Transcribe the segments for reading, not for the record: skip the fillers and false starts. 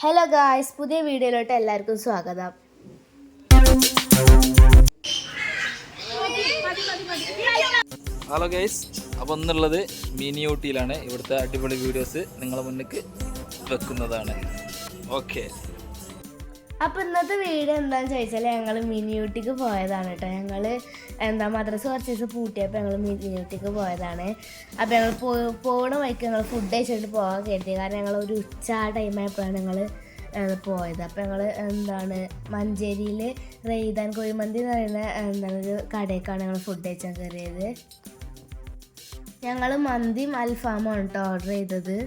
Hello guys, പുതിയ വീഡിയോയിലോട്ട് എല്ലാവർക്കും സ്വാഗതം. ഹലോ ഗൈസ്, അപ്പോൾ ഒന്നുള്ളത് മിനി ഊട്ടിയിലാണ്. ഇവിടുത്തെ അടിപൊളി വീഡിയോസ് നിങ്ങളെ മുന്നിലേക്ക് വെക്കുന്നതാണ്. ഓക്കെ, അപ്പോൾ ഇന്നത്തെ വീഡിയോ എന്താണെന്ന് ചോദിച്ചാൽ ഞങ്ങൾ മിനി ഊട്ടിക്ക് പോയതാണ് കേട്ടോ. ഞങ്ങൾ മദ്രസ കുറച്ച് ദിവസം പൂട്ടിയപ്പോൾ ഞങ്ങൾ മിനി ഊട്ടിക്ക് പോയതാണ്. അപ്പോൾ ഞങ്ങൾ പോകണ വഴിക്ക് ഞങ്ങൾ ഫുഡ് കഴിച്ചിട്ട് പോകാൻ കരുതി. കാരണം ഞങ്ങൾ ഒരു ഉച്ച ടൈമായപ്പോഴാണ് ഞങ്ങൾ പോയത്. അപ്പോൾ ഞങ്ങൾ മഞ്ചേരിയിൽ റെയ്താൻ കുഴിമന്തി എന്ന് പറയുന്ന ഒരു കടയിലേക്കാണ് ഞങ്ങൾ ഫുഡ് കഴിച്ചാൽ കയറിയത്. ഞങ്ങൾ മന്തിയും അൽഫാമുമാണ് കേട്ടോ ഓർഡർ ചെയ്തത്.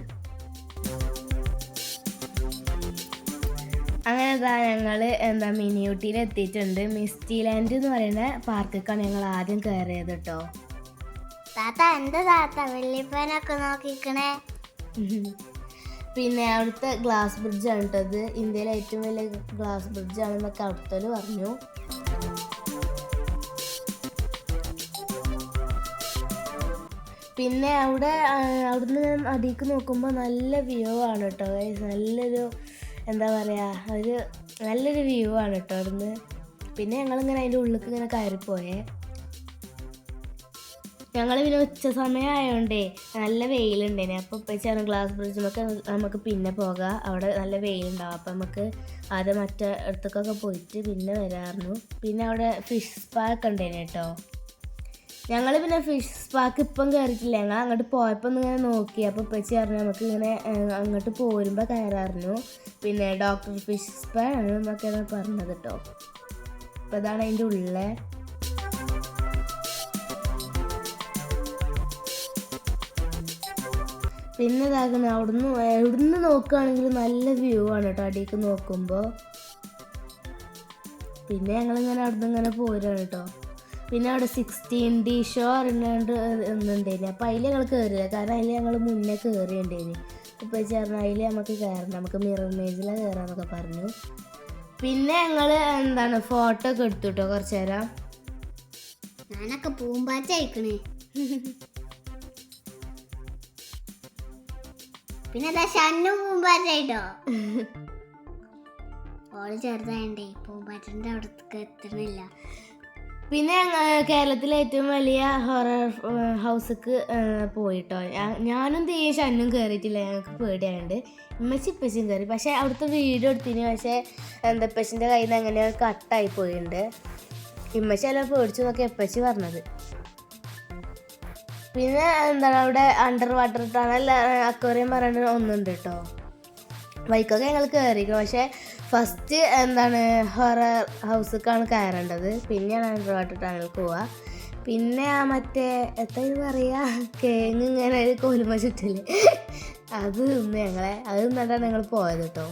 അങ്ങനെ ഞങ്ങൾ മിനി ഊട്ടിയിൽ എത്തിയിട്ടുണ്ട്. മിസ്റ്റി ലാൻഡ് എന്ന് പറയുന്ന പാർക്കിലേക്കാണ് ഞങ്ങൾ ആദ്യം കയറിയത് കേട്ടോ. താത്ത എന്താ താത്ത വെള്ളിപ്പനൊക്കെ നോക്കിക്കണേ. പിന്നെ അവിടുത്തെ ഗ്ലാസ് ബ്രിഡ്ജാണ് കേട്ടത്. ഇന്ത്യയിലെ ഏറ്റവും വലിയ ഗ്ലാസ് ബ്രിഡ്ജാണെന്നൊക്കെ അവിടുത്തെ പറഞ്ഞു. പിന്നെ അവിടുന്ന് ഞാൻ അടിക്ക് നോക്കുമ്പോൾ നല്ല വ്യൂ ആണ് കേട്ടോ. നല്ലൊരു നല്ലൊരു വ്യൂ ആണ് കേട്ടോ അവിടുന്ന്. പിന്നെ ഞങ്ങളിങ്ങനെ അതിൻ്റെ ഉള്ളിലേക്ക് ഇങ്ങനെ കയറിപ്പോയേ. ഞങ്ങൾ പിന്നെ ഉച്ച സമയമായതുകൊണ്ടേ നല്ല വെയിലുണ്ടേനെ. അപ്പോൾ ഇപ്പം ഗ്ലാസ് ബ്രിഡ്ജിലൊക്കെ നമുക്ക് പിന്നെ പോകാം, അവിടെ നല്ല വെയിലുണ്ടാവും. അപ്പം നമുക്ക് ആദ്യം മറ്റേ അടുത്തൊക്കെ പോയിട്ട് പിന്നെ വരാമായിരുന്നു. പിന്നെ അവിടെ ഫിഷ് സ്പാക്ക് ഉണ്ടേനെ കേട്ടോ. ഞങ്ങൾ പിന്നെ ഫിഷ് സ്പാക്ക് ഇപ്പം കയറിയിട്ടില്ല. ഞങ്ങൾ അങ്ങോട്ട് പോയപ്പോൾ ഒന്നിങ്ങനെ നോക്കി. അപ്പോൾ ഇപ്പച്ചി പറഞ്ഞു നമുക്ക് ഇങ്ങനെ അങ്ങോട്ട് പോരുമ്പോൾ കയറായിരുന്നു. പിന്നെ ഡോക്ടർ ഫിഷ് സ്പാ ആണ് എന്നൊക്കെയാണ് പറഞ്ഞത് കേട്ടോ. അപ്പോൾ ഇതാണ് അതിൻ്റെ ഉള്ളിലെ. പിന്നെ അവിടുന്ന് നോക്കുകയാണെങ്കിൽ നല്ല വ്യൂ ആണ് കേട്ടോ അടിയിലേക്ക് നോക്കുമ്പോൾ. പിന്നെ ഞങ്ങളിങ്ങനെ അവിടുന്ന് ഇങ്ങനെ പോരാണ് കേട്ടോ. പിന്നെ അവിടെ 16D ഷോ അറിഞ്ഞാണ്ട് ഒന്നുണ്ടായിന്. അപ്പോൾ അതിൽ ഞങ്ങൾ കയറില്ല, കാരണം അതിൽ ഞങ്ങൾ മുന്നേ കയറിയുണ്ടായിന്. ഇപ്പോൾ ചേർന്ന് അതിൽ നമുക്ക് കയറണം, നമുക്ക് മിറർ മേജിലാണ് കയറാമെന്നൊക്കെ പറഞ്ഞു. പിന്നെ ഞങ്ങൾ ഫോട്ടോ ഒക്കെ എടുത്തു കേട്ടോ കുറച്ച് നേരം. ഞാനൊക്കെ പൂമ്പാറ്റ അയക്കണേ. പിന്നെ അതാ ഷണ്ണും പൂമ്പാറ്റായിട്ടോ. ഓള് ചെറുതായണ്ടേ പൂമ്പാറ്റൻ്റെ അവിടത്തേക്ക് എത്തണില്ല. പിന്നെ കേരളത്തിലെ ഏറ്റവും വലിയ ഹൊറർ ഹൗസിക്ക് പോയിട്ടോ. ഞാനും തീരെ ഷന്നും കയറിയിട്ടില്ല, ഞങ്ങൾക്ക് പേടിയായതുകൊണ്ട്. ഇപ്പച്ചും കയറി. പക്ഷേ അവിടുത്തെ വീഡിയോ എടുത്തിന്. പക്ഷേ ഇപ്പച്ചിൻ്റെ കയ്യിൽ നിന്ന് അങ്ങനെ കട്ടായി പോയിട്ടുണ്ട്. ഇമ്മച്ചി എല്ലാം പേടിച്ചു എന്നൊക്കെ എപ്പച്ചി പറഞ്ഞത്. പിന്നെ അവിടെ അണ്ടർ വാട്ടർ ടണൽ അക്വേറിയം പറയുന്നത് ഒന്നുണ്ട് കേട്ടോ. ബൈക്കൊക്കെ ഞങ്ങൾ കയറിയിരിക്കും. പക്ഷേ ഫസ്റ്റ് ഹൊറർ ഹൗസിലേക്കാണ് കയറേണ്ടത്. പിന്നെയാണ് അണ്ടർ വാട്ടർ ടണലിൽ പോവുക. പിന്നെ മറ്റേ എത്ര പറയുക, കേങ്ങ് ഇങ്ങനെ ഒരു കോലുമ ചുറ്റില് അത് തിന്നിട്ടാണ് ഞങ്ങൾ പോയത് കേട്ടോ.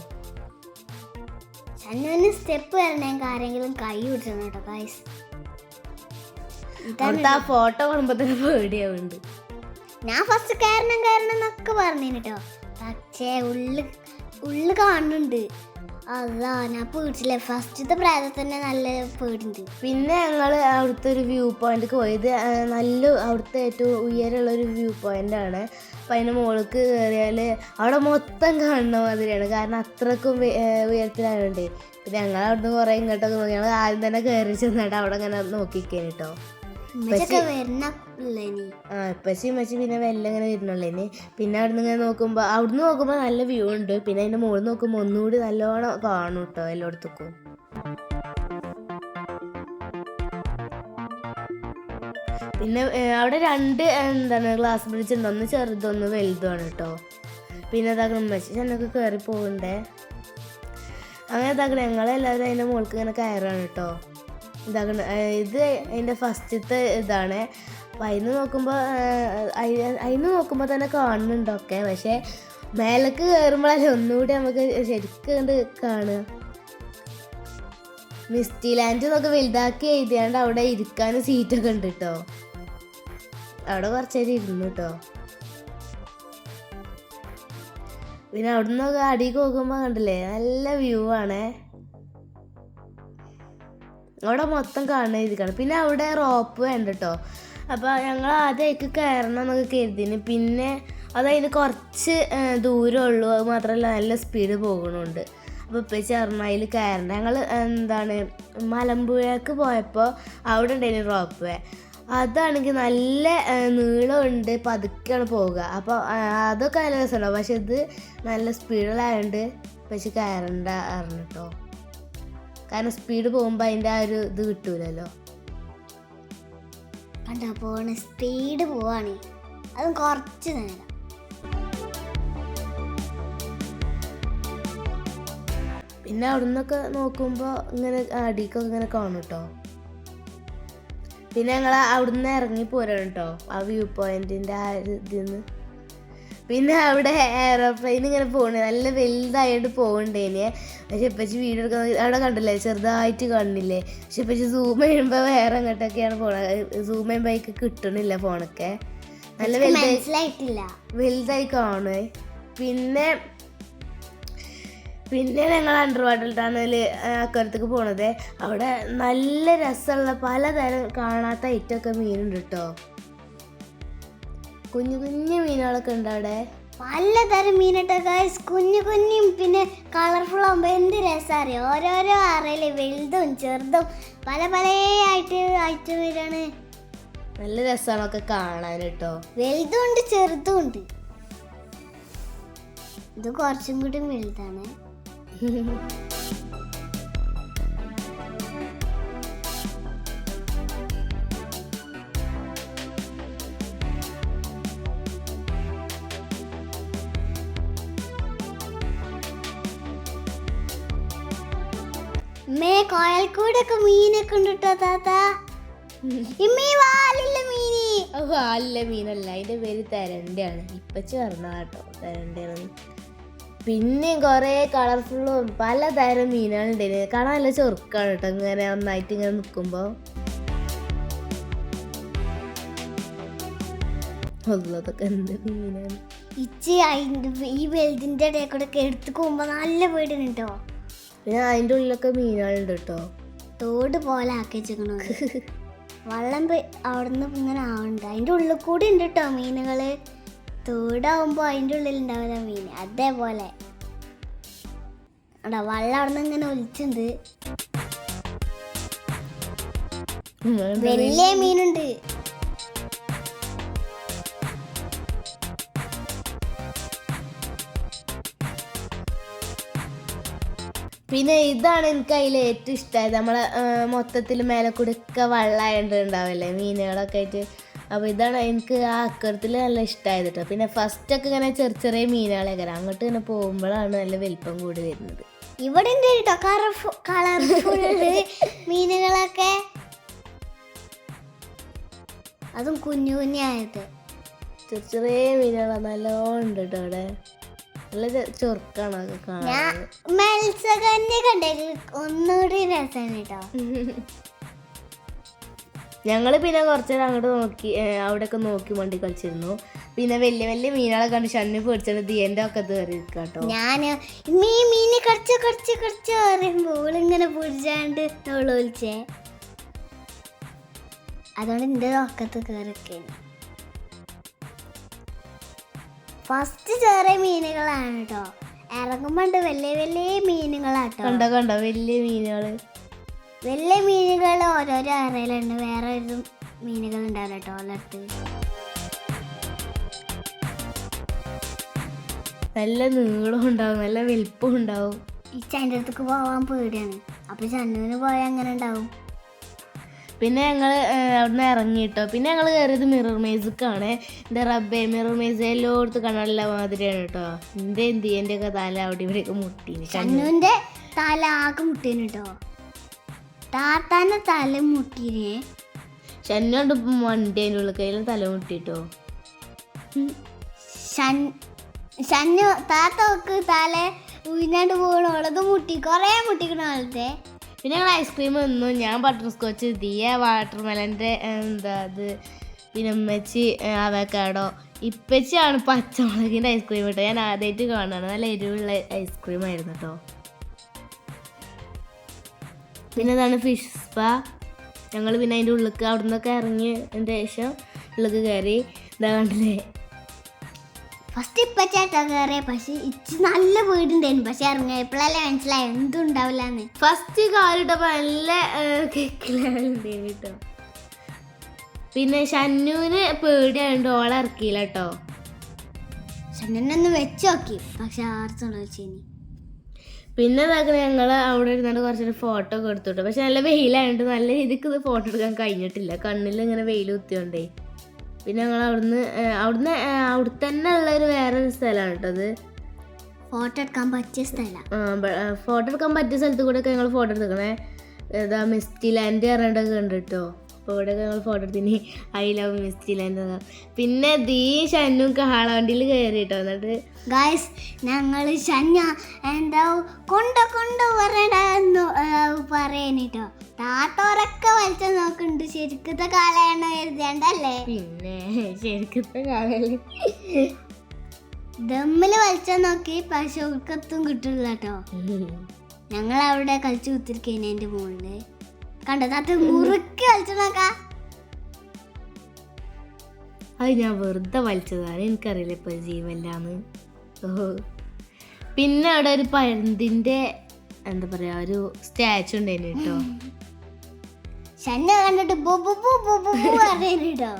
ഷണ്ണുവിന് സ്റ്റെപ്പ് വരണമെങ്കിൽ ആരെങ്കിലും കൈ വിട്ടണം കേട്ടോ ഗൈസ്. ആ ഫോട്ടോ കാണുമ്പോൾ തന്നെ പേടിയാവുന്നുണ്ട്. ഞാൻ ഫസ്റ്റ് കയറണം എന്നൊക്കെ പറഞ്ഞു കേട്ടോ. പക്ഷേ ഉള്ളു കാണുന്നുണ്ട്. അതാ ഞാൻ പേടിച്ചില്ലേ, ഫസ്റ്റത്തെ പ്രായത്തിൽ തന്നെ നല്ല പേടിണ്ട്. പിന്നെ ഞങ്ങൾ അവിടുത്തെ ഒരു വ്യൂ പോയിന്റിൽ പോയത് അവിടുത്തെ ഏറ്റവും ഉയരമുള്ളൊരു വ്യൂ പോയിൻ്റാണ്. അപ്പം അതിൻ്റെ മുകളിലേക്ക് കയറിയാൽ അവിടെ മൊത്തം കാണുന്ന മാതിരിയാണ്, കാരണം അത്രക്കും ഉയരത്തിലായതുകൊണ്ട്. പിന്നെ ഞങ്ങൾ അവിടുന്ന് കുറേ ഇങ്ങോട്ടൊക്കെ നോക്കി. ഞങ്ങൾ ആദ്യം തന്നെ കയറി ചെന്നിട്ട് അവിടെ ഇങ്ങനെ നോക്കിക്കാൻ കേട്ടോ. ഇപ്പച്ചി പിന്നെ വെല്ലം ഇങ്ങനെ വരുന്നുള്ളേന്. പിന്നെ അവിടുന്ന് നോക്കുമ്പോൾ നല്ല വ്യൂ ഉണ്ട്. പിന്നെ അതിൻ്റെ മുകളിൽ നോക്കുമ്പോൾ ഒന്നുകൂടി നല്ലോണം കാണും കേട്ടോ എല്ലായിടത്തേക്കും. പിന്നെ അവിടെ രണ്ട് ഗ്ലാസ് ബ്രിഡ്ജ് ഉണ്ട്, ഒന്ന് ചെറുതൊന്ന് വലുതുമാണ് കേട്ടോ. പിന്നെ ഉമ്മച്ചി ചെന്നൊക്കെ കയറി പോകണ്ടേ. അങ്ങനെ ഞങ്ങളെല്ലാവരും അതിൻ്റെ മുകൾക്ക് ഇങ്ങനെ കയറാണ് കേട്ടോ. ഇത് അതിൻ്റെ ഫസ്റ്റത്തെ ഇതാണ്. അപ്പം അതിന് നോക്കുമ്പോൾ തന്നെ കാണുന്നുണ്ടൊക്കെ. പക്ഷേ മേലേക്ക് കയറുമ്പോഴല്ലേ ഒന്നുകൂടി നമുക്ക് ശരിക്കും കണ്ട് കാണുക. മിസ്റ്റി ലാൻഡ് എന്നൊക്കെ വലുതാക്കി എഴുതിയാണ്ട് അവിടെ ഇരിക്കാനും സീറ്റൊക്കെ ഉണ്ട് കേട്ടോ. അവിടെ കുറച്ചേരം ഇരുന്നു കേട്ടോ. പിന്നെ അവിടെ നിന്നൊക്കെ അടിക്ക് നോക്കുമ്പോൾ കണ്ടില്ലേ നല്ല വ്യൂ ആണേ. അവിടെ മൊത്തം കാണാതിരിക്കണം. പിന്നെ അവിടെ റോപ്പ് വേണ്ട കേട്ടോ. അപ്പോൾ ഞങ്ങൾ ആദ്യമേക്ക് കയറണം എന്നൊക്കെ കരുതിന്. പിന്നെ അതായത് കുറച്ച് ദൂരമുള്ളൂ, അത് മാത്രമല്ല നല്ല സ്പീഡ് പോകണുണ്ട്. അപ്പോൾ ഇപ്പച്ചി പറഞ്ഞു അതിൽ കയറണ്ട. ഞങ്ങൾ എന്താണ് മലമ്പുഴക്ക് പോയപ്പോൾ അവിടെ ഉണ്ടായിരുന്നു റോപ്പ് വേ. അതാണെങ്കിൽ നല്ല നീളമുണ്ട്, പതുക്കെയാണ് പോവുക. അപ്പോൾ അതൊക്കെ നല്ല രസമുണ്ടാവും. പക്ഷെ ഇത് നല്ല സ്പീഡിലായതുകൊണ്ട് ഇപ്പച്ചി കയറണ്ട അറിഞ്ഞിട്ടോ. കാരണം സ്പീഡ് പോകുമ്പോൾ അതിൻ്റെ ആ ഒരു ഇത് കിട്ടൂലല്ലോ. കണ്ടാ പോണ സ്പീഡ് പോവാണ്, അതും കുറച്ച് നേരം. പിന്നെ അവിടെ നിന്നൊക്കെ നോക്കുമ്പോൾ ഇങ്ങനെ അടിക്കൊക്കെ ഇങ്ങനെ കാണും കേട്ടോ. പിന്നെ ഞങ്ങൾ അവിടെ നിന്ന് ഇറങ്ങി പോരാണ് കേട്ടോ, ആ വ്യൂ പോയിന്റിൻ്റെ ആ ഇതിൽ നിന്ന്. പിന്നെ അവിടെ എയറോപ്ലെയിൻ ഇങ്ങനെ പോകണേ, നല്ല വലുതായിട്ട് പോകണ്ടേനെ. പക്ഷെ ഇപ്പച്ചി വീഡിയോ എടുക്കാൻ അവിടെ കണ്ടില്ലേ, ചെറുതായിട്ട് കാണില്ലേ. പക്ഷെ ഇപ്പച്ചി സൂം ചെയ്യുമ്പോൾ വേറെ അങ്ങോട്ടൊക്കെയാണ് പോണത്. സൂം ചെയ്യുമ്പോൾ അതിക്ക് കിട്ടണില്ല ഫോണൊക്കെ, നല്ല വലുതായി കാണുമേ. പിന്നെ ഞങ്ങൾ അണ്ടർ വാട്ടർ ടണൽ അക്കരത്തേക്ക് പോണത്. അവിടെ നല്ല രസമുള്ള പലതരം കാണാത്ത ഐറ്റമൊക്കെ മീനുണ്ട് കേട്ടോ. കുഞ്ഞു കുഞ്ഞു മീനുകളൊക്കെ ഉണ്ട് അവിടെ, പലതരം മീനിട്ടോ ഗൈസ്, കുഞ്ഞു കുഞ്ഞും പിന്നെ കളർഫുൾ ആകുമ്പോൾ എന്ത് രസമറിയോ. ഓരോരോ അറയില് വലുതും ചെറുതും പല പല ആയിട്ട് ഐറ്റം വരാണ്. നല്ല രസമാണൊക്കെ കാണാൻ കേട്ടോ. വലുതും ഉണ്ട് ചെറുതും ഉണ്ട്. ഇത് കുറച്ചും കൂടി വലുതാണ്. കോയൽക്കൂടൊക്കെ മീനൊക്കെ ഉണ്ട് കേട്ടോ താത്ത. വാലില്ല മീനല്ല, അതിന്റെ പേര് തരണ്ടയാണ്. ഇപ്പച്ചി പറഞ്ഞ കേട്ടോ തരണ്ടയാണ്. പിന്നെയും കുറേ കളർഫുള്ളും പലതരം മീനുകളുണ്ട്. കാണാൻ നല്ല ചൊറുക്കാണ് കേട്ടോ, ഇങ്ങനെ ഒന്നായിട്ട് ഇങ്ങനെ നിൽക്കുമ്പോൾ. അതൊക്കെ എന്ത് മീനാണ്. ഈ വെൽഡിന്റെ ഇടയിൽ കൂടെ ഒക്കെ എടുത്തു പോകുമ്പോ നല്ല പേടിയാണ് കേട്ടോ. പിന്നെ അതിൻ്റെ ഉള്ളിലൊക്കെ മീനുകളുണ്ട് കേട്ടോ. തോട് പോലെ ആക്കി വെച്ചേക്കണോ, വെള്ളം അവിടുന്ന് ഇങ്ങനെ ആവുന്നുണ്ട്. അതിൻ്റെ ഉള്ളിൽ കൂടി ഉണ്ട് കേട്ടോ മീനുകള്. തോടാവുമ്പോ അതിൻ്റെ ഉള്ളിൽ ഉണ്ടാവില്ല മീൻ, അതേപോലെ അടാ വെള്ളം അവിടെ നിന്ന് ഇങ്ങനെ ഒലിച്ചുണ്ട്. വലിയ മീനുണ്ട്. പിന്നെ ഇതാണ് എനിക്ക് അതിൽ ഏറ്റവും ഇഷ്ടമായത്. നമ്മളെ മൊത്തത്തിൽ മേലെ കൂടെ ഒക്കെ വെള്ളമായിട്ട് ഉണ്ടാവില്ലേ മീനുകളൊക്കെ ആയിട്ട്. അപ്പോൾ ഇതാണ് എനിക്ക് ആ അക്കരത്തിൽ നല്ല ഇഷ്ടമായത് കേട്ടോ. പിന്നെ ഫസ്റ്റൊക്കെ ഇങ്ങനെ ചെറിയ ചെറിയ മീനുകളൊക്കെ അങ്ങോട്ട് ഇങ്ങനെ പോകുമ്പോഴാണ് നല്ല വലിപ്പം കൂടി വരുന്നത്. ഇവിടെ ഉണ്ട് കേട്ടോ കളർഫുൾ മീനുകളൊക്കെ, അതും കുഞ്ഞു കുഞ്ഞായത്. ചെറിയ ചെറിയ മീനുകളാണ് നല്ലോണം ഉണ്ട് കേട്ടോ അവിടെ. നല്ല ചൊറുക്കാണ് അത് കാണാൻ. മത്സ്യകന്യ കണ്ടെങ്കിൽ ഒന്നുകൂടി രസമാണ് കേട്ടോ. ഞങ്ങൾ പിന്നെ കുറച്ച് നേരം അങ്ങോട്ട് നോക്കി, അവിടെയൊക്കെ നോക്കി വണ്ടി കളിച്ചിരുന്നു. പിന്നെ വലിയ വലിയ മീനുകളെ കണ്ട് ഷണ്ണി പേടിച്ചിട്ട് ദിയൻ്റെ ഒക്കെ കയറി കേട്ടോ. ഞാൻ മീനെ കടിച്ചു കടിച്ചു കടിച്ചു പറയുമ്പോൾ ഇങ്ങനെ പിടിച്ചാണ്ട് വിളിച്ചേ, അതുകൊണ്ട് എൻ്റെ ഒക്കത്ത് കയറിക്കേ. ഫസ്റ്റ് ചെറിയ മീനുകളാണ് കേട്ടോ, ഇറങ്ങുമ്പോണ്ട് വലിയ വലിയ മീനുകളാട്ടോ. കണ്ടോ വലിയ മീനുകള്. വലിയ മീനുകൾ ഓരോരോ അറയിലുണ്ട്, വേറെ ഒരു മീനുകൾ ഉണ്ടാവില്ല കേട്ടോ അതിനകത്ത്. നല്ല നീളം ഉണ്ടാവും, നല്ല വലിപ്പം ഉണ്ടാവും. ഈ ചൻ്റെ അടുത്തേക്ക് പോകാൻ പേടിയാണ്, അപ്പൊ ചന്നുവിന് പോയാൽ അങ്ങനെ ഉണ്ടാവും. പിന്നെ ഞങ്ങൾ അവിടെ നിന്ന് ഇറങ്ങി കേട്ടോ. പിന്നെ ഞങ്ങൾ കയറിയത് മിറർ മേസിക്കാണ്. എൻ്റെ റബ്ബേ, മിറർ മേസ് എല്ലായിടത്തും കാണാനുള്ള മാതിരിയാണ് കേട്ടോ. എൻ്റെ ഒക്കെ തല അവിടെ ഇവിടെയൊക്കെ മുട്ടീന്. ചന്നുവിൻ്റെ തല ആകെ മുട്ടീന് കേട്ടോ. താത്താൻ്റെ തല മുട്ടീനെ. ഷന്നുണ്ട് വണ്ടി അതിൻ്റെ ഉള്ളിൽ കയ്യിലും തല മുട്ടിട്ടോ. ഷന്നു താത്തക്ക് തല ഉയിനാണ്ട് പോകണോളത് മുട്ടി, കുറേ മുട്ടിക്കണ പോലത്തെ. പിന്നെ ഞങ്ങൾ ഐസ്ക്രീം തിന്നു. ഞാൻ ബട്ടർ സ്കോച്ച്, ദിയ വാട്ടർ മെലൻ്റെ അത്, പിന്നെ ഉമ്മച്ചി അവക്കാടോ, ഇപ്പച്ചിയാണ് പച്ചമുളകിൻ്റെ ഐസ്ക്രീം കേട്ടോ. ഞാൻ ആദ്യമായിട്ട് കാണുകയാണ്. നല്ല എരിവുള്ള ഐസ്ക്രീം ആയിരുന്നു കേട്ടോ. പിന്നെ അതാണ് ഫിഷ് സ്പാ. ഞങ്ങൾ പിന്നെ അതിൻ്റെ ഉള്ളിലേക്ക് അവിടെ നിന്നൊക്കെ ഇറങ്ങിയതിൻ്റെ ശേഷം ഉള്ളിലേക്ക് കയറി. ഇതാ കണ്ടില്ലേ ഫസ്റ്റ് ഇപ്പൊ ചേട്ടാ കയറിയ പക്ഷെ ഇച്ച് നല്ല വീടുണ്ടായിരുന്നു പക്ഷെ ഇറങ്ങിയപ്പോഴല്ലേ മനസ്സിലായി എന്തും ഉണ്ടാവില്ലാന്ന്. ഫസ്റ്റ് കാലിട്ടപ്പോ നല്ല കേക്കിലുണ്ടായിരുന്നു കേട്ടോ. പിന്നെ ഷന്നുവിന് പേടിയായോണ്ട് ഓളെ ഇറക്കിയില്ല കേട്ടോ. ഷന്നൊന്ന് വെച്ച് നോക്കി പക്ഷെ ആർച്ചുള്ള വെച്ചേനി. പിന്നെ ഇതാക്കണ ഞങ്ങൾ അവിടെ ഇരുന്നിട്ട് കുറച്ചൊരു ഫോട്ടോ ഒക്കെ എടുത്തു കേട്ടോ. പക്ഷെ നല്ല വെയിലായതുകൊണ്ട് നല്ല രീതിക്ക് ഇത് ഫോട്ടോ എടുക്കാൻ കഴിഞ്ഞിട്ടില്ല, കണ്ണിൽ ഇങ്ങനെ വെയിൽ കുത്തിയോണ്ടേ. പിന്നെ ഞങ്ങൾ അവിടെ തന്നെ ഉള്ളൊരു വേറൊരു സ്ഥലമാണ് കേട്ടോ അത്. ഫോട്ടോ എടുക്കാൻ പറ്റിയ സ്ഥലം. ഫോട്ടോ എടുക്കാൻ പറ്റിയ സ്ഥലത്ത് കൂടെ ഒക്കെ ഞങ്ങൾ ഫോട്ടോ എടുക്കണേ. ഏതാ മിസ്റ്റി ലാൻഡ് പറഞ്ഞിട്ടൊക്കെ ഉണ്ട് കേട്ടോ. അപ്പോൾ ഇവിടെയൊക്കെ ഞങ്ങൾ ഫോട്ടോ എടുത്തിന്. I love misty land. പിന്നെ ദീ ഷന്നും കാളവണ്ടിയിൽ കയറി കേട്ടോ. എന്നിട്ട് ഗായ്സ് ഞങ്ങൾ ഷന്ന എന്താ കൊണ്ടു പറയണെന്ന് പറയാനിട്ടോ. താത്തോരൊക്കെ വലിച്ച നോക്കുന്നുണ്ട്. ശരിക്കത്തെ കാളയാണ് കരുതേണ്ടല്ലേ. പിന്നെ ശരിക്കത്തെ കാളല്ലേ ദമ്മില് വലിച്ച നോക്കി പക്ഷെ ഉൾക്കത്തും കിട്ടില്ല കേട്ടോ. ഞങ്ങൾ അവിടെ കളിച്ചു കുത്തിരിക്കേനെ എൻ്റെ മുകളില് കണ്ടോ. താത്ത മുറുക്കി കളിച്ചു നോക്കാം. അത് ഞാൻ വെറുതെ വലിച്ചതാണ്, എനിക്കറിയില്ല ഇപ്പൊ ജീവല്ലാന്ന്. പിന്നെ അവിടെ ഒരു പരുന്തിന്റെ എന്താ പറയാ ഒരു സ്റ്റാച്ചു ഉണ്ടായിരുന്നു കേട്ടോ. ഷന്ന കണ്ടിട്ട് കേട്ടോ.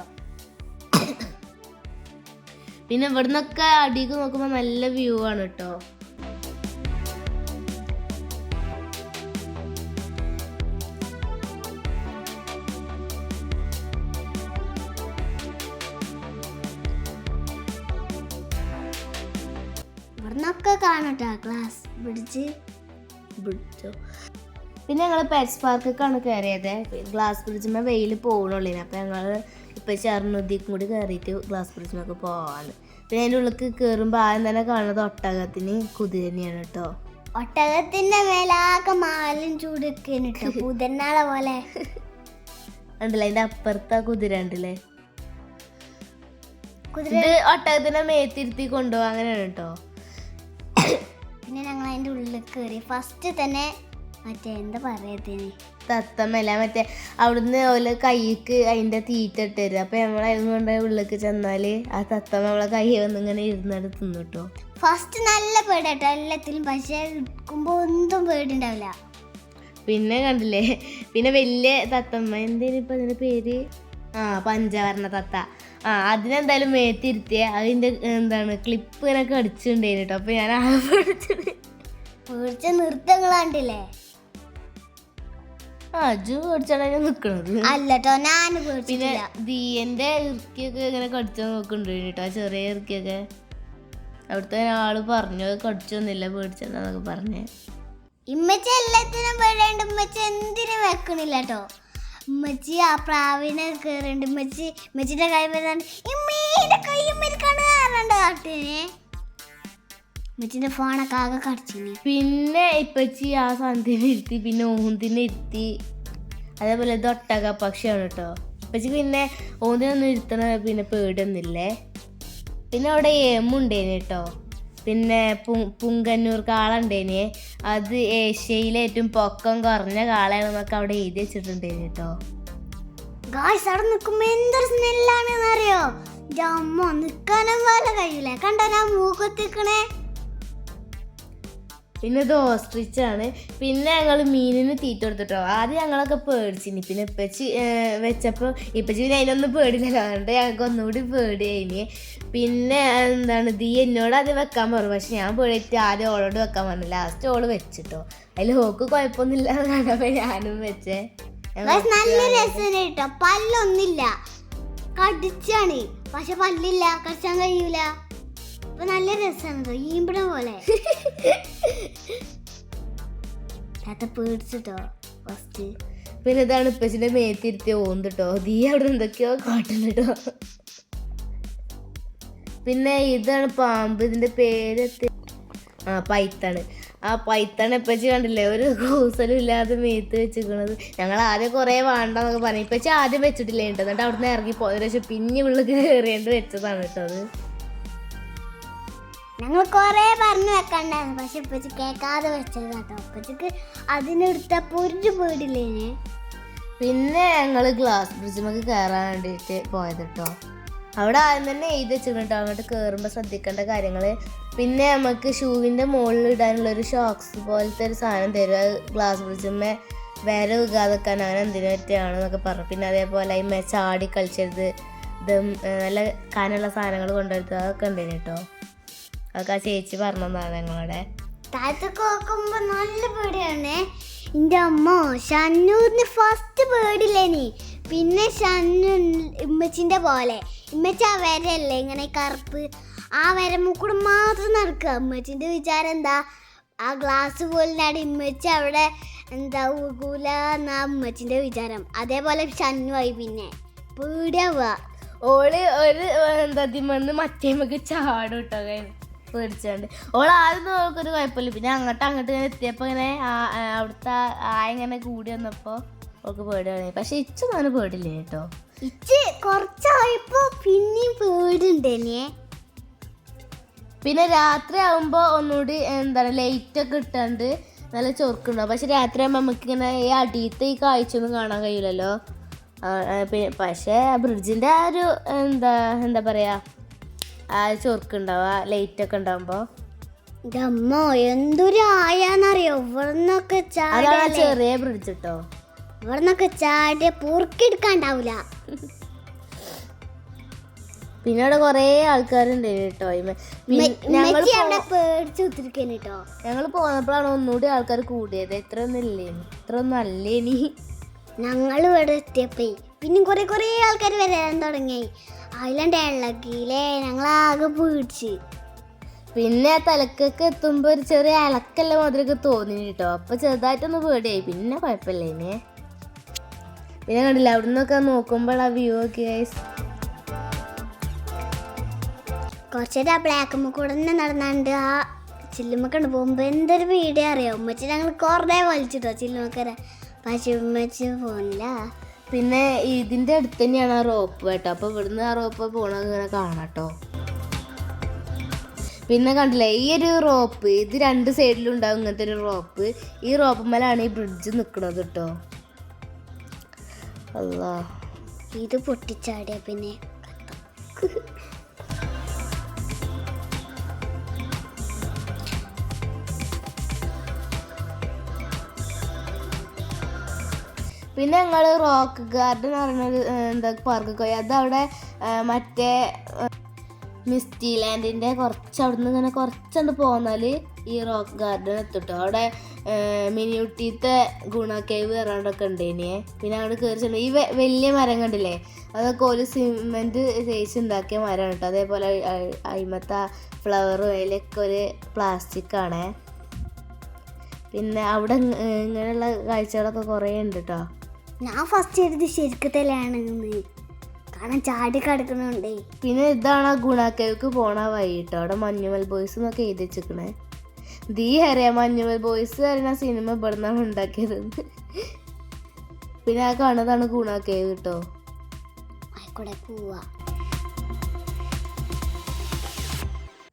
പിന്നെ ഇവിടുന്നൊക്കെ അടിക്ക് നോക്കുമ്പോ നല്ല വ്യൂ ആണ് കേട്ടോ. ഇവിടുന്നൊക്കെ കാണട്ടോ ഗ്ലാസ് പിടിച്ചോ. പിന്നെ ഞങ്ങൾ പെറ്റ്സ് പാർക്കൊക്കെയാണ് കയറിയത്. ഗ്ലാസ് ബ്രിഡ്ജിന്മേ വെയിൽ പോകണുള്ളൂ. അപ്പം ഞങ്ങൾ ഇപ്പം ചെറുനുദ്ദിക്കും കൂടി കയറിയിട്ട് ഗ്ലാസ് ബ്രിഡ്ജിമൊക്കെ പോവാണ്. പിന്നെ അതിൻ്റെ ഉള്ളിൽ കയറുമ്പോൾ ആദ്യം തന്നെ കാണുന്നത് ഒട്ടകത്തിന് കുതിരനെയാണ് കേട്ടോ. ഒട്ടകത്തിന്റെ മേലാകെ മാലും ചൂടൊക്കെയാണ് കേട്ടോ. കുതിരനാളെ പോലെ ഉണ്ടല്ലേ. അതിൻ്റെ അപ്പുറത്തെ കുതിര ഉണ്ടല്ലേ. ഇത് ഒട്ടകത്തിനെ മേത്തിരുത്തി കൊണ്ടുപോകും അങ്ങനെയാണ് കേട്ടോ. പിന്നെ ഞങ്ങൾ അതിൻ്റെ ഉള്ളിൽ കയറി. ഫസ്റ്റ് തന്നെ മറ്റേ എന്താ പറയത്തിന് തത്തമ്മല്ല മറ്റേ അവിടുന്ന് ഓല് കൈക്ക് അതിൻ്റെ തീറ്റ ഇട്ട് തരും. അപ്പം ഞങ്ങൾ അതിന് കൊണ്ട് ഉള്ളിലേക്ക് ചെന്നാൽ ആ തത്തമ്മ നമ്മളെ കൈ വന്ന് ഇങ്ങനെ ഇരുന്നിട്ട് തിന്നു കേട്ടോ. ഫസ്റ്റ് നല്ല പേടിട്ടോ എല്ലാത്തിലും, പക്ഷേ എടുക്കുമ്പോൾ ഒന്നും പേടിണ്ടാവില്ല. പിന്നെ കണ്ടില്ലേ, പിന്നെ വലിയ തത്തമ്മ എന്തേലും ഇപ്പം അതിൻ്റെ പേര് പഞ്ചവർണ്ണ തത്ത. അതിനെന്തായാലും മേത്തിരുത്തിയ അതിൻ്റെ എന്താണ് ക്ലിപ്പ് ഇങ്ങനെ കടിച്ചിട്ടുണ്ടായിരുന്നു കേട്ടോ. അപ്പം ഞാൻ പേടിച്ച നൃത്തങ്ങൾ കണ്ടില്ലേ. അജു പേടിച്ചാണ് ഞാൻ നിൽക്കണത് അല്ലട്ടോ ഞാൻ. പിന്നെ ദീയൻ്റെ ഇറുക്കിയൊക്കെ ഇങ്ങനെ കടിച്ചു നോക്കുന്നുണ്ട് കേട്ടോ, ചെറിയ ഇറുക്കിയൊക്കെ. അവിടുത്തെ ഒരാള് പറഞ്ഞു അത് കടിച്ചൊന്നുമില്ല പേടിച്ചെന്നൊക്കെ പറഞ്ഞേ. ഇമ്മച്ചി എല്ലാത്തിനും പേടിയുണ്ട്. ഉമ്മച്ചി എന്തിനും വെക്കണില്ല കേട്ടോ. ഉമ്മച്ചി ആ പ്രാവിനെ കയറിണ്ട്. ഉമ്മച്ചിന്റെ കൈ വരുന്നുണ്ട്. കാട്ടിനെ ഉമ്മച്ചിന്റെ ഫോണൊക്കെ ആകെ കടിച്ചിനി. പിന്നെ ഇപ്പച്ചി ആ സന്ധ്യനെ ഇരുത്തി, പിന്നെ ഓന്തിനെ ഇരുത്തി. അതേപോലെ ഇത് ഒട്ടക പക്ഷിയാണ് കേട്ടോ. ഇപ്പച്ചി പിന്നെ ഓന്തിനൊന്നും ഇരുത്തണ പിന്നെ പേടിയൊന്നുമില്ലേ. പിന്നെ അവിടെ ഏമുണ്ടേന് കേട്ടോ. പിന്നെ പുങ്കന്നൂർ കാളുണ്ടേന്. അത് ഏഷ്യയിലെ ഏറ്റവും പൊക്കം കുറഞ്ഞ കാളയാണെന്നൊക്കെ അവിടെ എഴുതി വെച്ചിട്ടുണ്ടേന് കേട്ടോ. ഗായ്സ് അവിടെ നിൽക്കുമ്പോ എന്തൊരു സ്മെല്ലാണെന്ന് അറിയോ. അമ്മ നിക്കാനും പോലെ കഴിയൂല. കണ്ടോ ഞാൻ മൂക്കത്തിക്കണേ. പിന്നെ ഇത് ഓസ്ട്രിച്ചാണ്. പിന്നെ ഞങ്ങൾ മീനിന് തീറ്റ കൊടുത്തിട്ടോ. ആദ്യം ഞങ്ങളൊക്കെ പേടിച്ചിനി. പിന്നെ ഇപ്പച്ചി വെച്ചപ്പോൾ ഇപ്പച്ചി പിന്നെ അതിനൊന്നും പേടിയില്ലല്ലോ, അതുകൊണ്ട് ഞങ്ങൾക്ക് ഒന്നുകൂടി പേടിയായിനി. പിന്നെ എന്താണ് ദീ എന്നോട് ആദ്യം വെക്കാൻ പറഞ്ഞു, പക്ഷെ ഞാൻ പേടിയിട്ട് ആദ്യം ഓളോട് വെക്കാൻ പറഞ്ഞു. ലാസ്റ്റ് ഓള് വെച്ചിട്ടോ. അതിൽ ഹോക്ക് കുഴപ്പമൊന്നുമില്ല കണ്ടപ്പോൾ ഞാനും വെച്ചേ. നല്ല രസം കേട്ടോ. പല്ലൊന്നില്ല, കടിച്ചാണ് പക്ഷെ പല്ലില്ല, കടിച്ചാൻ കഴിയൂല. അപ്പൊ നല്ല രസമാണ് ഈമ്പട പോലെ. പേടിച്ചിട്ടോ ഫസ്റ്റ്. പിന്നെ ഇതാണ് ഇപ്പച്ചിന്റെ മേത്തിരുത്തിയ ഓന്തിട്ടോ. ദീ അവിടെ എന്തൊക്കെയോ കാട്ടുന്നുട്ടോ. പിന്നെ ഇതാണ് പാമ്പ്. ഇതിന്റെ പേര് പൈത്താണ്. ആ പൈത്താണ് ഇപ്പച്ചി കണ്ടില്ലേ ഒരു കൂസലും ഇല്ലാതെ മേത്ത് വെച്ചിരിക്കണത്. ഞങ്ങൾ ആദ്യം കുറേ വേണ്ടെന്നൊക്കെ പറഞ്ഞു. ഇപ്പച്ചി ആദ്യം വെച്ചിട്ടില്ല കേട്ടോ. എന്നിട്ട് അവിടെ നിന്ന് ഇറങ്ങി പോയതിനു ശേഷം പിന്നെ ഉള്ളിൽ കയറിയാണ്ട് വെച്ചതാണ് കേട്ടോ അത്. ഞങ്ങൾ കൊറേ പറഞ്ഞു വെക്കണ്ടായിരുന്നു, പക്ഷെ ഇപ്പച്ചി കേൾക്കാതെ വെച്ചത് കേട്ടോ. ഇപ്പച്ചിക്ക് അതിനെടുത്തപ്പോൾ ഒരു പേടില്ലേനെ. പിന്നെ ഞങ്ങൾ ഗ്ലാസ് ബ്രിഡ്ജിമൊക്കെ കയറാൻ വേണ്ടിയിട്ട് പോയത് കേട്ടോ. അവിടെ ആദ്യം തന്നെ എഴുതി വെച്ചിട്ടുണ്ട് അങ്ങോട്ട് കയറുമ്പോൾ ശ്രദ്ധിക്കേണ്ട കാര്യങ്ങൾ. പിന്നെ നമുക്ക് ഷൂവിൻ്റെ മുകളിൽ ഇടാനുള്ളൊരു ഷോക്സ് പോലത്തെ ഒരു സാധനം തരും. അത് ഗ്ലാസ് ബ്രിഡ്ജുമ്മേ വേറെ വീകാതെക്കാൻ അങ്ങനെ എന്തിനു പറ്റിയാണെന്നൊക്കെ പറഞ്ഞു. പിന്നെ അതേപോലെ അതിന്മേ ചാടി കളിച്ചത് ഇത് നല്ല കാനുള്ള സാധനങ്ങൾ കൊണ്ടുവരുന്നത് അതൊക്കെ ഉണ്ടേന് കേട്ടോ. അതൊക്കെ ആ ചേച്ചി പറഞ്ഞതാണ് ഞങ്ങളുടെ. താഴത്തൊക്കെ നോക്കുമ്പോൾ നല്ല പേടിയാണ്. എൻ്റെ അമ്മ ഷന്നൂറിന് ഫസ്റ്റ് പേടില്ലേനി. പിന്നെ ഷന്നു ഇമ്മച്ചിൻ്റെ പോലെ ഇമ്മച്ചി ആ വരല്ലേ ഇങ്ങനെ കറുപ്പ് ആ വരമുക്കൂടെ മാത്രം നടക്കുക. ഇമ്മച്ചിൻ്റെ വിചാരം എന്താ ആ ഗ്ലാസ് പോലിനാണ് ഇമ്മച്ചി അവിടെ എന്താ ഊകൂല എന്നാ ഇമ്മച്ചിൻ്റെ വിചാരം. അതേപോലെ ഷന്നുവായി പിന്നെ പേടിയാവുക. ഓള് ഒരു എന്താ തിമ്മന്ന് മറ്റേമ്മക്ക് ചാടും കേട്ടോ പേടിച്ചാണ്ട്. ഓൾ ആദ്യം നോക്കൊരു കുഴപ്പമില്ല. പിന്നെ അങ്ങോട്ട് ഇങ്ങനെ എത്തിയപ്പോൾ ഇങ്ങനെ അവിടുത്തെ ഇങ്ങനെ കൂടി വന്നപ്പോൾ ഓൾക്ക് പേടിയാണ്. പക്ഷെ ഇച്ചൊന്നും അങ്ങനെ പേടില്ലേ കേട്ടോ. ഇച്ച് കുറച്ചായപ്പോൾ പിന്നെയും പേടിണ്ടേനെ. പിന്നെ രാത്രി ആകുമ്പോൾ ഒന്നുകൂടി എന്താണ് ലൈറ്റൊക്കെ ഇട്ടാണ്ട് നല്ല ചൊറുക്കുണ്ടാവും. പക്ഷെ രാത്രി ആകുമ്പോൾ നമുക്കിങ്ങനെ ഈ അടിയത്തെ ഈ കാഴ്ചയൊന്നും കാണാൻ കഴിയില്ലല്ലോ. പക്ഷേ ബ്രിഡ്ജിൻ്റെ ആ ഒരു എന്താ പറയുക ആ ചൊറുക്കുണ്ടാവുക ലൈറ്റൊക്കെ ഉണ്ടാകുമ്പോൾ. അമ്മോ എന്തൊരു ആയാന്നറിയോ. ഇവിടുന്നൊക്കെ അതാണ് ചെറിയ ബ്രിഡ്ജ് കേട്ടോ. ഇവിടുന്നൊക്കെ ചാടിയ പൂർക്കെടുക്കാണ്ടാവൂല. പിന്നെ അവിടെ കുറേ ആൾക്കാരുണ്ട് കേട്ടോ. ഞങ്ങൾ പോന്നപ്പോഴാണ് ഒന്നുകൂടി ആൾക്കാർ കൂടിയത്. ഇത്രയൊന്നും ഇല്ലേനി, ഇത്രയൊന്നും അല്ലേനി. ഞങ്ങൾ ഇവിടെ എത്തിയപ്പോ പിന്നെ കുറേ ആൾക്കാർ വരാൻ തുടങ്ങി. അതിലാണ്ട് ഇളകിയില്ലേ ഞങ്ങളാകെ പേടിച്ച്. പിന്നെ തലക്കൊക്കെ എത്തുമ്പോൾ ഒരു ചെറിയ ഇളക്കല്ല മാതിരിയൊക്കെ തോന്നി കേട്ടോ. അപ്പോൾ ചെറുതായിട്ടൊന്ന് പേടിയായി. പിന്നെ കുഴപ്പമില്ലേനെ. പിന്നെ കണ്ടില്ല അവിടെ നിന്നൊക്കെ നോക്കുമ്പോൾ ആ വ്യൂ ഒക്കെ കുറച്ചേരം ആ ബ്ലാക്കുമ്മ കൂടെ തന്നെ നടന്നാണ്ട് ആ ചില്ലുമ്മക്കണ്ട് പോകുമ്പോൾ എന്തൊരു വീഡിയോ അറിയാം. ഉമ്മച്ചി ഞങ്ങൾ കുറേ വലിച്ചിട്ടോ ചില്ലുമ്മക്കര. പക്ഷെ ഉമ്മച്ചി പോണില്ല. പിന്നെ ഇതിൻ്റെ അടുത്ത് തന്നെയാണ് ആ റോപ്പ് കേട്ടോ. അപ്പോൾ ഇവിടുന്ന് ആ റോപ്പ് പോകണത് ഇങ്ങനെ കാണാം കേട്ടോ. പിന്നെ കണ്ടില്ലേ ഈ ഒരു റോപ്പ് ഇത് രണ്ട് സൈഡിലും ഉണ്ടാവും ഇങ്ങനത്തെ ഒരു റോപ്പ്. ഈ റോപ്പ് മേലാണ് ഈ ബ്രിഡ്ജ് നിൽക്കുന്നത് കേട്ടോ. അല്ലാ ഇത് പൊട്ടിച്ചാടിയ പിന്നെ പിന്നെ ഞങ്ങൾ റോക്ക് ഗാർഡൻ പറഞ്ഞൊരു എന്താ പാർക്ക് പോയി. അതവിടെ മറ്റേ മിസ്റ്റി ലാൻഡിൻ്റെ കുറച്ച് അവിടെ നിന്ന് ഇങ്ങനെ കുറച്ചുകൊണ്ട് പോന്നാൽ ഈ റോക്ക് ഗാർഡൻ എത്തിട്ടോ. അവിടെ മിനിയൂട്ടിത്തെ ഗുണ കേവ് കയറാണ്ടൊക്കെ ഉണ്ടേനിയെ. പിന്നെ അവിടെ കയറി ഈ വലിയ മരം കണ്ടില്ലേ അതൊക്കെ ഒരു സിമെൻറ്റ് തേച്ചുണ്ടാക്കിയ മരമാണ് കേട്ടോ. അതേപോലെ അയിമത്തെ ഫ്ലവറും അതിലൊക്കെ ഒരു പ്ലാസ്റ്റിക്കാണേ. പിന്നെ അവിടെ ഇങ്ങനെയുള്ള കാഴ്ചകളൊക്കെ കുറേ ഉണ്ട് കേട്ടോ. ഞാൻ ഫസ്റ്റ് എഴുതി ശരിക്കത്തിലാണ് കാരണം ചാടി കിടക്കണുണ്ടേ. പിന്നെ ഇതാണ് ഗുണാക്കേവ്ക്ക് പോണ വഴി കേട്ടോ. അവിടെ മഞ്ഞുമൽ ബോയ്സ് എന്നൊക്കെ എഴുതി വെച്ചിരിക്കണേ. ദീ അറിയാം മഞ്ഞുമൽ ബോയ്സ് അറിയണ സിനിമ ഇവിടുന്നാണ് ഉണ്ടാക്കിയത്. പിന്നെ ആ കാണുന്നതാണ് ഗുണാക്കേവ് കേട്ടോ. ആയിക്കോട്ടെ പോവാ.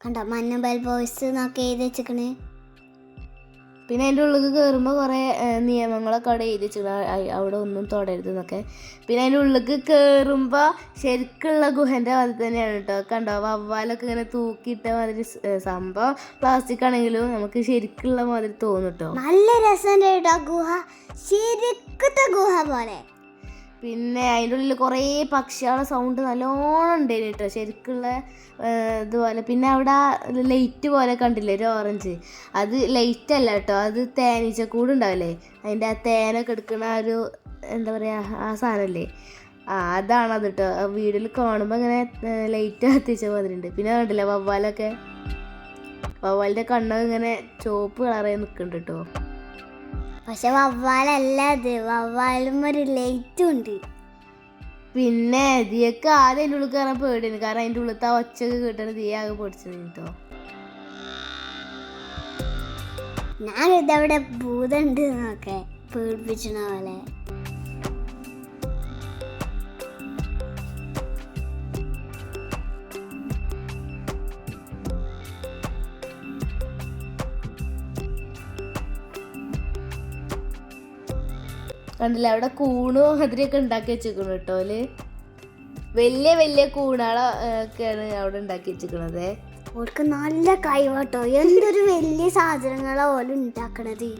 കണ്ടോ മഞ്ഞുമൽ ബോയ്സ് എന്നൊക്കെ എഴുതി വെച്ചിക്കണേ. പിന്നെ അതിൻ്റെ ഉള്ളിൽ കയറുമ്പോൾ കുറേ നിയമങ്ങളൊക്കെ അവിടെ എഴുതി വെച്ചിട്ടുണ്ട്. അവിടെ ഒന്നും തൊടരുത് എന്നൊക്കെ. പിന്നെ അതിൻ്റെ ഉള്ളിൽ കയറുമ്പോൾ ശരിക്കുള്ള ഗുഹൻ്റെ മാതിരി തന്നെയാണ് കേട്ടോ. കണ്ടോ വവ്വാലൊക്കെ ഇങ്ങനെ തൂക്കിയിട്ട മാതിരി സംഭവം. പ്ലാസ്റ്റിക് ആണെങ്കിലും നമുക്ക് ശരിക്കുള്ള മാതിരി തോന്നും കേട്ടോ. നല്ല രസമുണ്ട് കേട്ടോ ഗുഹ, ശരിക്കത്തെ ഗുഹ പോലെ. പിന്നെ അതിൻ്റെ ഉള്ളിൽ കുറേ പക്ഷികളുടെ സൗണ്ട് നല്ലോണം ഉണ്ടായിരുന്നു കേട്ടോ ശരിക്കുള്ള ഇതുപോലെ. പിന്നെ അവിടെ ലൈറ്റ് പോലെ കണ്ടില്ലേ ഒരു ഓറഞ്ച്, അത് ലൈറ്റ് അല്ല കേട്ടോ, അത് തേനീച്ചക്കൂട് ഉണ്ടാവില്ലേ അതിൻ്റെ ആ തേനൊക്കെ എടുക്കുന്ന ആ ഒരു എന്താ പറയുക ആ സാധനമല്ലേ അതാണത് കേട്ടോ. വീഡിയോയിൽ കാണുമ്പോൾ ഇങ്ങനെ ലൈറ്റ് കത്തിച്ച മാതിരിയുണ്ട്. പിന്നെ കണ്ടില്ലേ വവ്വാലൊക്കെ, വവ്വാലിൻ്റെ കണ്ണൊക്കെ ഇങ്ങനെ ചുവപ്പ് കളറായി നിൽക്കുന്നുണ്ട് കേട്ടോ. പക്ഷെ വവ്വാലല്ല അത്, വവ്വാലും ഒരു ലൈറ്റും ഉണ്ട്. പിന്നെ ദിയൊക്കെ ആദ്യം അതിൻ്റെ ഉള്ളിൽ കയറാൻ പേടിയാണ്, കാരണം അതിൻ്റെ ഉള്ളിലത്തെ ആ ഒച്ചയൊക്കെ കേട്ടാണ് ദിയ ആകെ പൊടിച്ചത് കേട്ടോ. ഞാൻ ഇതവിടെ ഭൂതമുണ്ട് എന്നൊക്കെ പേടിപ്പിച്ചണ പോലെ. കണ്ടില്ല അവിടെ കൂണും അതിരിയൊക്കെ ഉണ്ടാക്കി വെച്ചേക്കണം കേട്ടോ. വലിയ വലിയ കൂണാളൊക്കെയാണ് അവിടെ ഉണ്ടാക്കി വെച്ചിരിക്കണത്. ഓൾക്ക് നല്ല കഴിവാട്ടോ, എന്തൊരു വലിയ സാധനങ്ങളാ ഓല് ഉണ്ടാക്കണത്.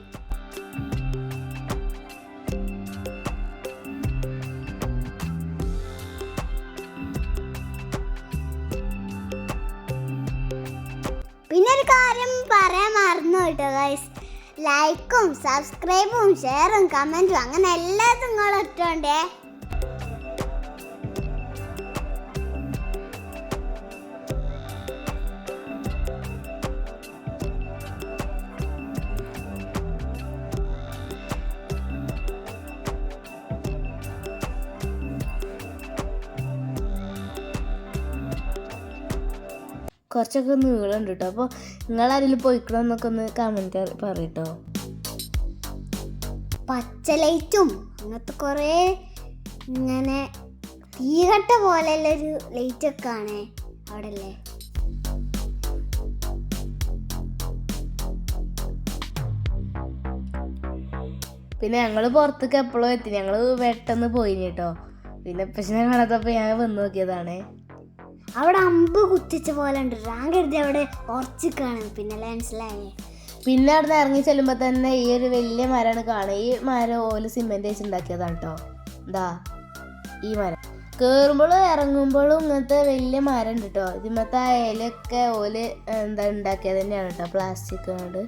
പിന്നെ ഒരു കാര്യം പറയാൻ മറന്നു കേട്ടോ ഗൈസ്, ലൈക്കും സബ്സ്ക്രൈബും ഷെയറും കമന്റും അങ്ങനെ എല്ലാതും നിങ്ങൾ ഇട്ടോണ്ടേ. കുറച്ചൊക്കെ നീളമുണ്ട് കേട്ടോ. അപ്പോൾ നിങ്ങളാരെങ്കിലും പോയിക്കണമെന്നൊക്കെ ഒന്ന് കമൻറ്റ് പറയട്ടോ. പച്ച ലൈറ്റും അങ്ങനത്തെ കുറേ ഇങ്ങനെ തീകട്ട പോലെയുള്ളൊരു ലൈറ്റൊക്കെ ആണ് അവിടെ അല്ലേ. പിന്നെ ഞങ്ങൾ പുറത്തേക്ക് എപ്പോഴും എത്തി, ഞങ്ങൾ പെട്ടെന്ന് പോയിന് കേട്ടോ. പിന്നെ പക്ഷെ ഞാൻ കാണാത്തപ്പോൾ ഞാൻ വന്ന് നോക്കിയതാണ്. അവിടെ അമ്പ് കുത്തിച്ച പോലെ ഉണ്ട്. ഞാൻ കരുതി അവിടെ ഉറച്ചിക്കാണ്, പിന്നെ മനസ്സിലായേ. പിന്നെ അവിടെ നിന്ന് ഇറങ്ങി ചെല്ലുമ്പോൾ തന്നെ ഈ ഒരു വലിയ മരമാണ് കാണുക. ഈ മരം ഓല് സിമെന്റ് വെച്ച് ഉണ്ടാക്കിയതാണ് കേട്ടോ. എന്താ ഈ മരം കയറുമ്പോഴും ഇറങ്ങുമ്പോഴും ഇങ്ങനത്തെ വലിയ മരം ഉണ്ട് കേട്ടോ. ഇതിമത്തെ ഇലയൊക്കെ ഓല് ഉണ്ടാക്കിയത് തന്നെയാണ് കേട്ടോ, പ്ലാസ്റ്റിക് കൊണ്ട്.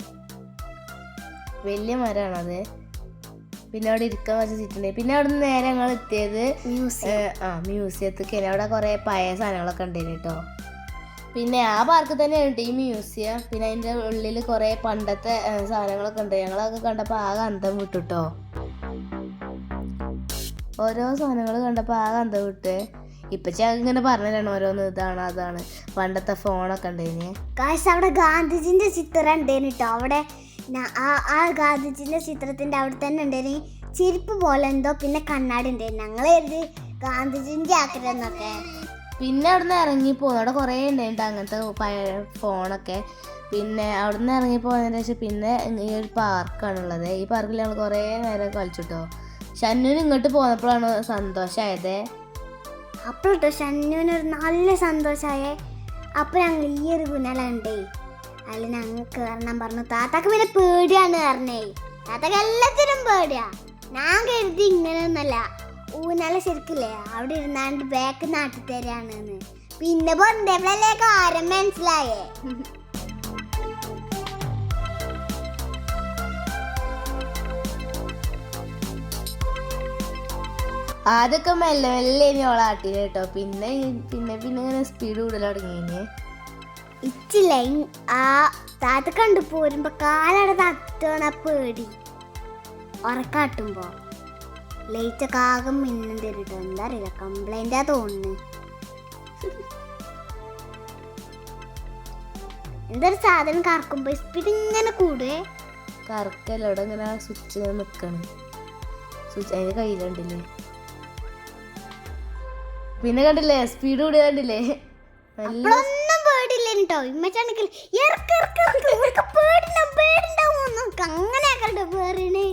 വലിയ മരമാണത്. പിന്നെ അവിടെ ഇരിക്കാൻ വെച്ചിട്ടുണ്ട്. പിന്നെ അവിടെ നിന്ന് നേരെ ഞങ്ങൾ എത്തിയത് മ്യൂസിയത്തേക്ക്. അവിടെ കുറേ പഴയ സാധനങ്ങളൊക്കെ ഉണ്ടായിരുന്നു കേട്ടോ. പിന്നെ ആ പാർക്ക് തന്നെയാണ് കേട്ടോ ഈ മ്യൂസിയം. പിന്നെ അതിൻ്റെ ഉള്ളിൽ കുറേ പണ്ടത്തെ സാധനങ്ങളൊക്കെ ഉണ്ട്. ഞങ്ങളൊക്കെ കണ്ടപ്പോൾ ആകെ അന്തം വിട്ടു കേട്ടോ. ഓരോ സാധനങ്ങൾ കണ്ടപ്പോൾ ആകെ അന്തം വിട്ട്. ഇപ്പച്ചി ഇങ്ങനെ പറഞ്ഞതാണ് ഓരോന്ന്, ഇതാണ് അതാണ്. പണ്ടത്തെ ഫോണൊക്കെ ഉണ്ടായിന്. അവിടെ ഗാന്ധിജിന്റെ ചിത്രം ഉണ്ടായിരുന്നു കേട്ടോ. അവിടെ ആ ഗാന്ധിജിന്റെ ചിത്രത്തിന്റെ അവിടെ തന്നെ ഉണ്ടായിരുന്നു ചെരുപ്പ് പോലെ എന്തോ, പിന്നെ കണ്ണാടി ഉണ്ടായിരുന്നു. ഞങ്ങൾ കരുതി ഗാന്ധിജിന്റെ ആക്കരെന്നൊക്കെ. പിന്നെ അവിടെ നിന്ന് ഇറങ്ങിപ്പോന്നു. അവിടെ കുറേ ഉണ്ടായിട്ട് അങ്ങനത്തെ പഴയ ഫോണൊക്കെ. പിന്നെ അവിടെ നിന്ന് ഇറങ്ങിപ്പോയതിന് ശേഷം പിന്നെ ഈ ഒരു പാർക്കാണുള്ളത്. ഈ പാർക്കിൽ ഞങ്ങൾ കുറേ നേരം കളിച്ചിട്ടോ. ഷന്നുവിന് ഇങ്ങോട്ട് പോന്നപ്പോഴാണ് സന്തോഷമായത്. അപ്പോഴട്ടോ ഷന്നുവിനൊരു നല്ല സന്തോഷമായേ. അപ്പോൾ ഞങ്ങൾ ഈ ഒരു കുഞ്ഞാലുണ്ടേ അതിൽ ഞങ്ങൾ കയറണം പറഞ്ഞു. താത്താക്ക് പിന്നെ പേടിയാണ് പറഞ്ഞേ. താത്താക്ക് എല്ലാത്തിനും പേടിയാ. ഞാൻ കരുതി ഇങ്ങനെയൊന്നല്ല, ഊനാല ശരിക്കില്ലേ അവിടെ ഇരുന്നാണ്ട് ബാക്ക് നാട്ടി തരാണെന്ന്. പിന്നെ പറഞ്ഞപ്പോഴല്ലേ കാര്യം മനസ്സിലായേ. ആദ്യമൊക്കെ മെല്ലെ മെല്ലെ ഇനി ഓളാട്ടി കേട്ടോ. പിന്നെ പിന്നെ പിന്നെ ഇങ്ങനെ സ്പീഡ് കൂടുതൽ തുടങ്ങിയേ. ഇച്ചില്ല ആ താത്ത കണ്ടു പോരുമ്പോ കാലട തട്ടണ പേടി. ഉറക്കാട്ടുമ്പോ ലൈറ്റൊക്കെ ആകെ മിന്നും തരുട്ടോ. എന്താ അറിയില്ല, കംപ്ലൈന്റാ തോന്നുന്നു. എന്തൊരു സാധനം കറക്കുമ്പോ സ്പീഡ് ഇങ്ങനെ കൂടുവേ. കറക്കല്ല, ഇവിടെ ഇങ്ങനെ സ്വിച്ച് ഇങ്ങനെ നിൽക്കണം. സ്വിച്ച് അതിന്റെ കയ്യിലുണ്ടല്ലേ. പിന്നെ കണ്ടില്ലേ സ്പീഡ് കൂടി കണ്ടില്ലേ. അപ്പോഴൊന്നും പേടില്ല കേട്ടോ. ഇമ്മച്ചാണെങ്കിൽ അങ്ങനെ പേരണേ.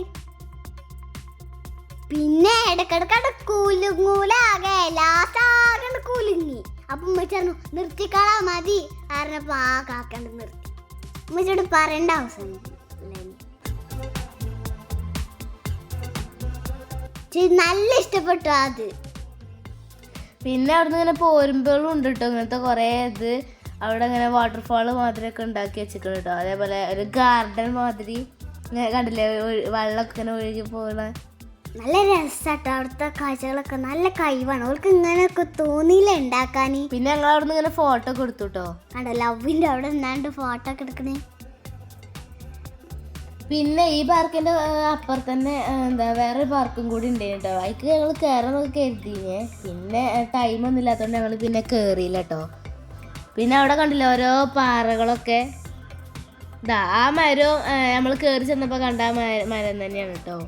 പിന്നെ ഇടക്കിടക്കടെ കൂലുങ്ങൂലാകെ ലാസ്റ്റ് ആകെ കൂലുങ്ങി. അപ്പൊ ഉമ്മച്ചായിരുന്നു നിർത്തിക്കളാ മതി പറഞ്ഞപ്പോ ആ കാക്കണ്ട് നിർത്തി. ഉമ്മച്ചോട് പറയേണ്ട അവസരം നല്ല ഇഷ്ടപ്പെട്ടു അത്. പിന്നെ അവിടെ നിന്ന് ഇങ്ങനെ പോരുമ്പോഴും ഉണ്ട് കേട്ടോ ഇങ്ങനത്തെ കുറേ ഇത്. അവിടെ ഇങ്ങനെ വാട്ടർഫാള് മാതിരിയൊക്കെ ഉണ്ടാക്കി വെച്ചിട്ടുണ്ട് കേട്ടോ. അതേപോലെ ഒരു ഗാർഡൻ മാതിരി ഇങ്ങനെ കണ്ടില്ലേ, വെള്ളമൊക്കെ ഇങ്ങനെ ഒഴുകി പോകണ നല്ല രസാട്ടോ. അവിടുത്തെ കാഴ്ചകളൊക്കെ നല്ല കഴിവാണ്. അവർക്ക് ഇങ്ങനെയൊക്കെ തോന്നിയില്ല ഉണ്ടാക്കാൻ. പിന്നെ ഞങ്ങൾ അവിടെ നിന്ന് ഇങ്ങനെ ഫോട്ടോ ഒക്കെ എടുത്തു കേട്ടോ. കണ്ടോ ലവിൻ്റെ അവിടെ നിന്നാണ്ട് ഫോട്ടോ ഒക്കെ എടുക്കണേ. പിന്നെ ഈ പാർക്കിൻ്റെ അപ്പുറത്ത് തന്നെ വേറെ പാർക്കും കൂടി ഉണ്ടായിരുന്നു കേട്ടോ. അതിക്ക് ഞങ്ങൾ കയറാനൊക്കെ കരുതിനെ. പിന്നെ ടൈമൊന്നും ഇല്ലാത്തതുകൊണ്ട് ഞങ്ങൾ പിന്നെ കയറിയില്ല കേട്ടോ. പിന്നെ അവിടെ കണ്ടില്ല ഓരോ പാറകളൊക്കെ. ആ മരവും നമ്മൾ കയറി ചെന്നപ്പോൾ കണ്ട ആ മരം തന്നെയാണ് കേട്ടോ.